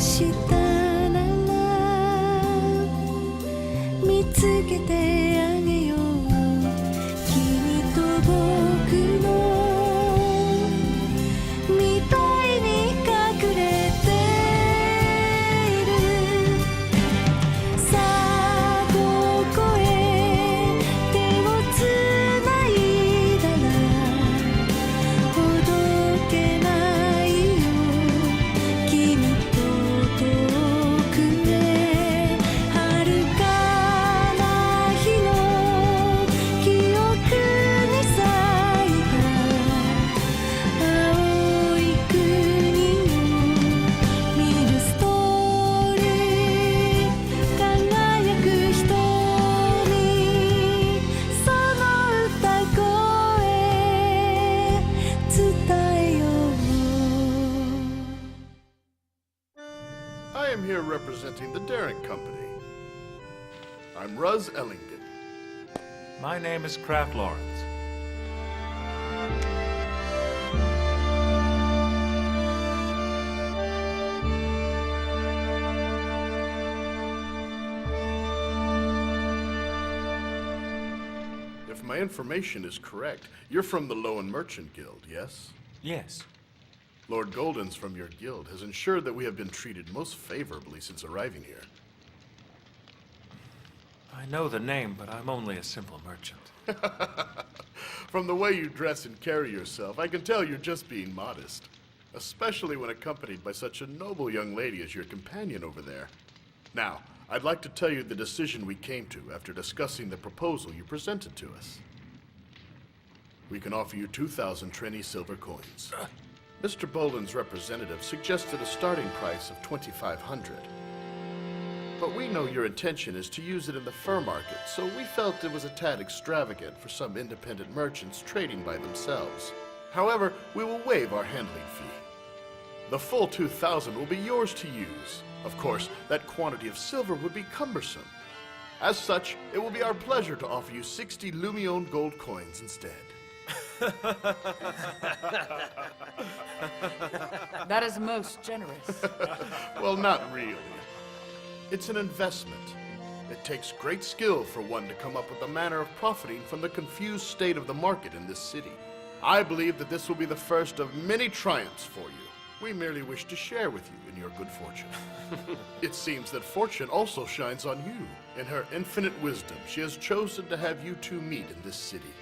したなら見つけてあげよう君と僕の未来に隠れているさあどこへ手をつないだらほどけないよ君と遠くへ遥かな日の記憶に咲いた青い国を見るストーリー輝く瞳その歌声伝えよう I am here representing the Daring Company. I'm Ruz Ellington. My name is Kraft Lawrence. If my information is correct, you're from the Lowen Merchant Guild, yes? Yes. Lord Golden's from your guild has ensured that we have been treated most favorably since arriving here. I know the name, but I'm only a simple merchant. From the way you dress and carry yourself, I can tell you're just being modest. Especially when accompanied by such a noble young lady as your companion over there. Now, I'd like to tell you the decision we came to after discussing the proposal you presented to us. We can offer you 2,000 Trenny silver coins. Mr. Boland's representative suggested a starting price of 2,500. But we know your intention is to use it in the fur market, so we felt it was a tad extravagant for some independent merchants trading by themselves. However, we will waive our handling fee. The full 2,000 will be yours to use. Of course, that quantity of silver would be cumbersome. As such, it will be our pleasure to offer you 60 Lumion gold coins instead. That is most generous. Well, not really. It's an investment. It takes great skill for one to come up with a manner of profiting from the confused state of the market in this city. I believe that this will be the first of many triumphs for you. We merely wish to share with you in your good fortune. It seems that fortune also shines on you. In her infinite wisdom, she has chosen to have you two meet in this city.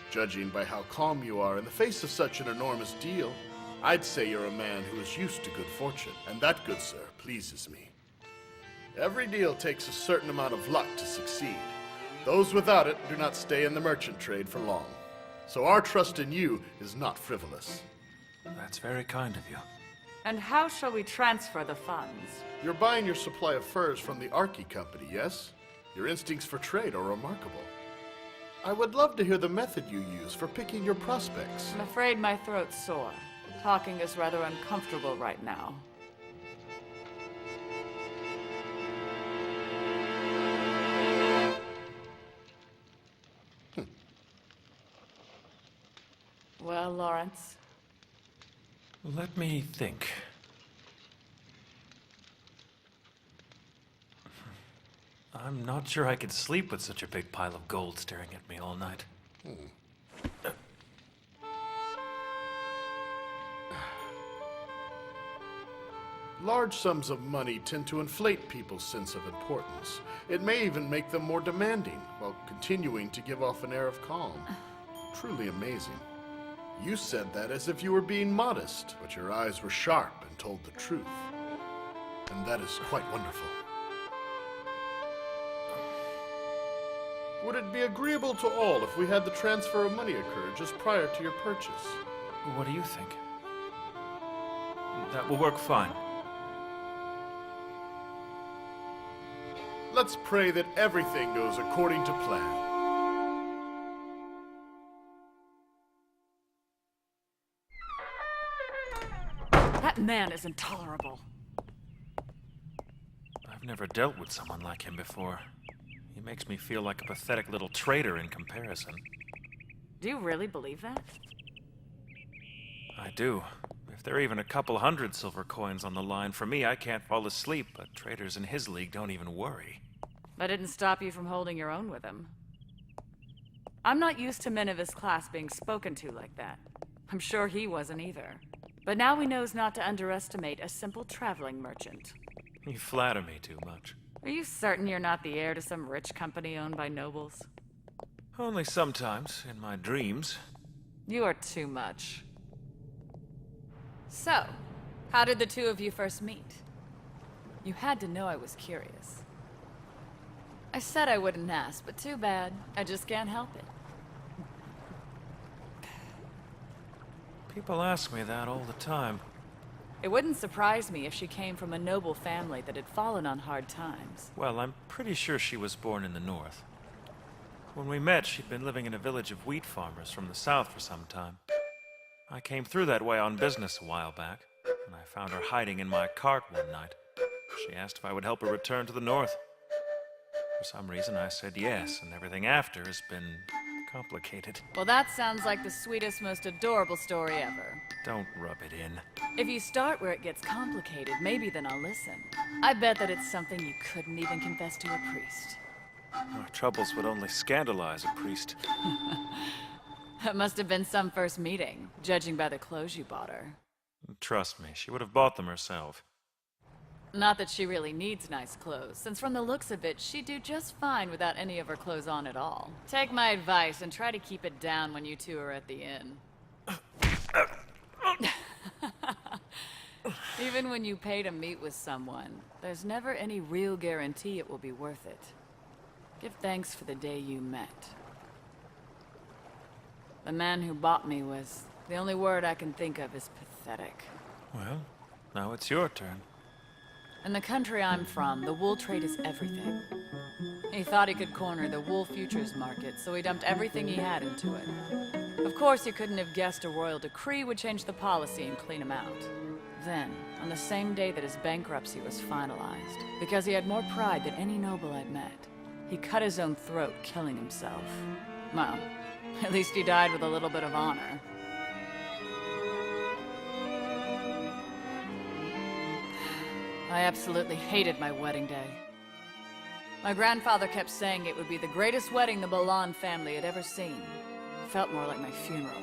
Judging by how calm you are in the face of such an enormous deal, I'd say you're a man who is used to good fortune, and that, good sir, pleases me. Every deal takes a certain amount of luck to succeed. Those without it do not stay in the merchant trade for long. So our trust in you is not frivolous. That's very kind of you. And how shall we transfer the funds? You're buying your supply of furs from the Archie Company, yes? Your instincts for trade are remarkable. I would love to hear the method you use for picking your prospects. I'm afraid my throat's sore. Talking is rather uncomfortable right now. Well, Lawrence, Let me think. I'm not sure I could sleep with such a big pile of gold staring at me all night. Large sums of money tend to inflate people's sense of importance. It may even make them more demanding, while continuing to give off an air of calm. Truly amazing. You said that as if you were being modest, but your eyes were sharp and told the truth. And that is quite wonderful. Would it be agreeable to all if we had the transfer of money occur just prior to your purchase? What do you think? That will work fine. Let's pray that everything goes according to plan. that man is intolerable. I've never dealt with someone like him before. He makes me feel like a pathetic little traitor in comparison. Do you really believe that? I do. If there are even a couple hundred silver coins on the line, for me, I can't fall asleep, but traders in his league don't even worry. That didn't stop you from holding your own with him. I'm not used to men of his class being spoken to like that. I'm sure he wasn't either. But now he knows not to underestimate a simple traveling merchant. You flatter me too much. Are you certain you're not the heir to some rich company owned by nobles? Only sometimes, in my dreams. You are too much. So, how did the two of you first meet? You had to know I was curious. I said I wouldn't ask, but too bad. I just can't help it. People ask me that all the time. It wouldn't surprise me if she came from a noble family that had fallen on hard times. Well, I'm pretty sure she was born in the north. When we met, she'd been living in a village of wheat farmers from the south for some time. I came through that way on business a while back, and I found her hiding in my cart one night. She asked if I would help her return to the north. For some reason, I said yes, and everything after has been complicated. Well, that sounds like the sweetest, most adorable story ever. Don't rub it in. If you start where it gets complicated, maybe then I'll listen. I bet that it's something you couldn't even confess to a priest. Our troubles would only scandalize a priest. That must have been some first meeting, judging by the clothes you bought her. Trust me, she would have bought them herself. Not that she really needs nice clothes, since from the looks of it, she'd do just fine without any of her clothes on at all. Take my advice and try to keep it down when you two are at the inn. Even when you pay to meet with someone, there's never any real guarantee it will be worth it. Give thanks for the day you met. The man who bought me was... the only word I can think of is pathetic. Well, now it's your turn. In the country I'm from, the wool trade is everything. He thought he could corner the wool futures market, so he dumped everything he had into it. Of course, he couldn't have guessed a royal decree would change the policy and clean him out. Then, on the same day that his bankruptcy was finalized, because he had more pride than any noble I'd met, he cut his own throat, killing himself. Well, at least he died with a little bit of honor. I absolutely hated my wedding day. My grandfather kept saying it would be the greatest wedding the Balan family had ever seen. It felt more like my funeral,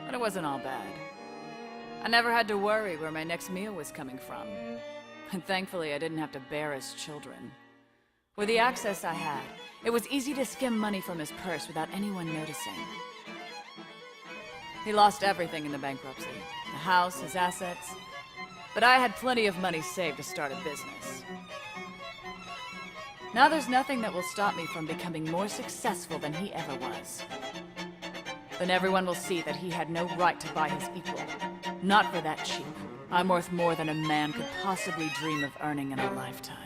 but it wasn't all bad. I never had to worry where my next meal was coming from. And thankfully, I didn't have to bear his children. With the access I had, it was easy to skim money from his purse without anyone noticing. He lost everything in the bankruptcy. The house, his assets. But I had plenty of money saved to start a business. Now there's nothing that will stop me from becoming more successful than he ever was. Then everyone will see that he had no right to buy his equal. Not for that cheap. I'm worth more than a man could possibly dream of earning in a lifetime.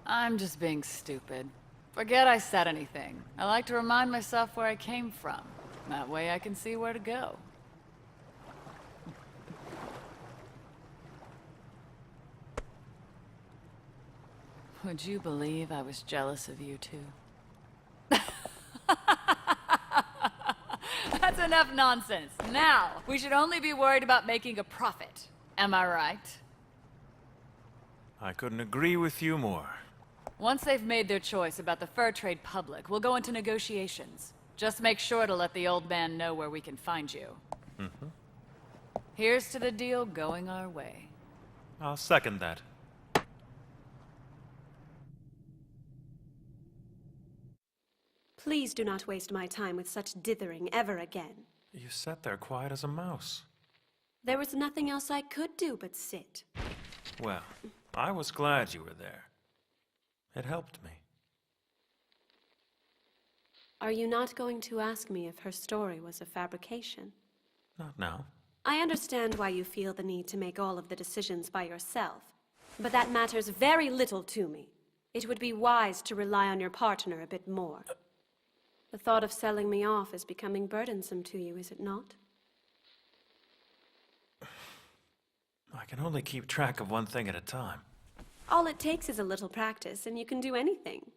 I'm just being stupid. Forget I said anything. I like to remind myself where I came from. That way I can see where to go. Would you believe I was jealous of you two? That's enough nonsense. Now, we should only be worried about making a profit. Am I right? I couldn't agree with you more. Once they've made their choice about the fur trade public, we'll go into negotiations. Just make sure to let the old man know where we can find you. Mm-hmm. Here's to the deal going our way. I'll second that. Please do not waste my time with such dithering ever again. You sat there quiet as a mouse. There was nothing else I could do but sit. Well, I was glad you were there. It helped me. Are you not going to ask me if her story was a fabrication? Not now. I understand why you feel the need to make all of the decisions by yourself, but that matters very little to me. It would be wise to rely on your partner a bit more. The thought of selling me off is becoming burdensome to you, is it not? I can only keep track of one thing at a time. All it takes is a little practice, and you can do anything.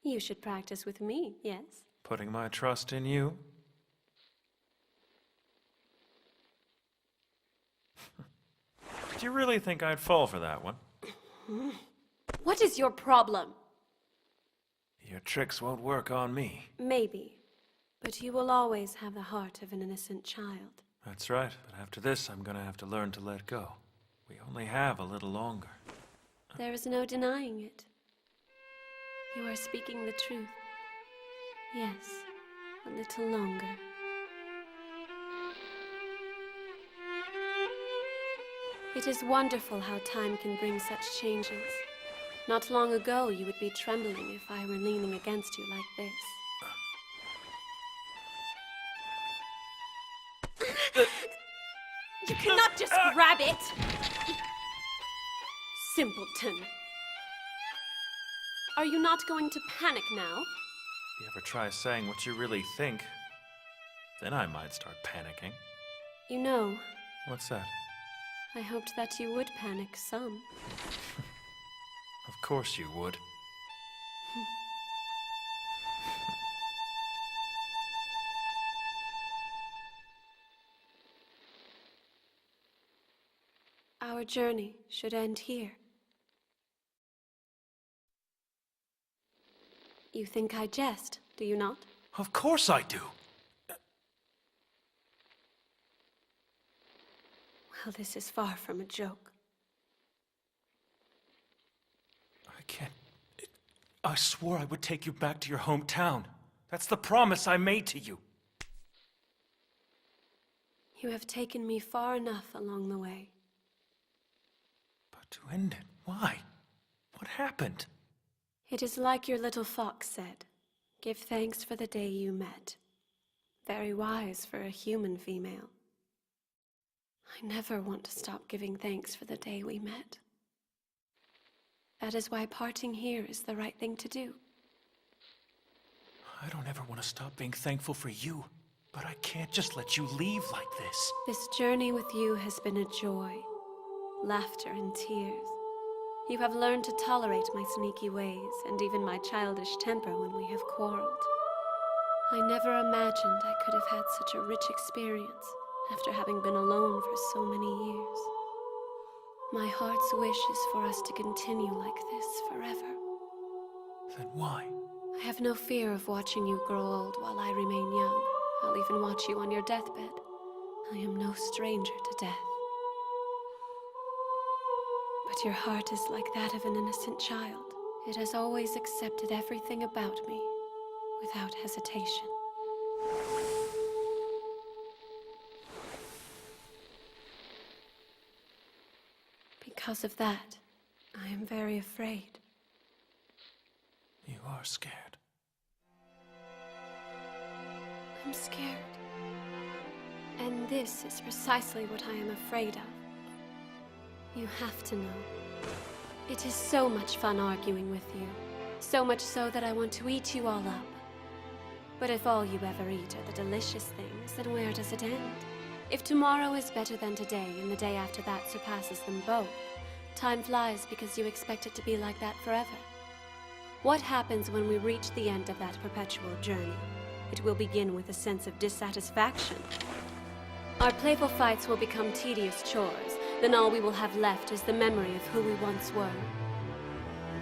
You should practice with me, yes? Putting my trust in you? Do you really think I'd fall for that one? What is your problem? Your tricks won't work on me. Maybe. But you will always have the heart of an innocent child. That's right, but after this, I'm gonna have to learn to let go. We only have a little longer. There is no denying it. You are speaking the truth. Yes, a little longer. It is wonderful how time can bring such changes. Not long ago, you would be trembling if I were leaning against you like this. You cannot just grab it! Simpleton. Are you not going to panic now? If you ever try saying what you really think, then I might start panicking. You know, What's that? I hoped that you would panic some. Of course you would. Our journey should end here. You think I jest, do you not? Of course I do. Well, this is far from a joke. I can't... I swore I would take you back to your hometown. That's the promise I made to you. You have taken me far enough along the way. But to end it, why? What happened? It is like your little fox said. Give thanks for the day you met. Very wise for a human female. I never want to stop giving thanks for the day we met. That is why parting here is the right thing to do. I don't ever want to stop being thankful for you, but I can't just let you leave like this. This journey with you has been a joy. Laughter and tears. You have learned to tolerate my sneaky ways and even my childish temper when we have quarreled. I never imagined I could have had such a rich experience after having been alone for so many years. My heart's wish is for us to continue like this forever. Then why? I have no fear of watching you grow old while I remain young. I'll even watch you on your deathbed. I am no stranger to death. But your heart is like that of an innocent child. It has always accepted everything about me without hesitation. Because of that, I am very afraid. You are scared. I'm scared. And this is precisely what I am afraid of. You have to know. It is so much fun arguing with you. So much so that I want to eat you all up. But if all you ever eat are the delicious things, then where does it end? If tomorrow is better than today, and the day after that surpasses them both, time flies because you expect it to be like that forever. What happens when we reach the end of that perpetual journey? It will begin with a sense of dissatisfaction. Our playful fights will become tedious chores. Then all we will have left is the memory of who we once were.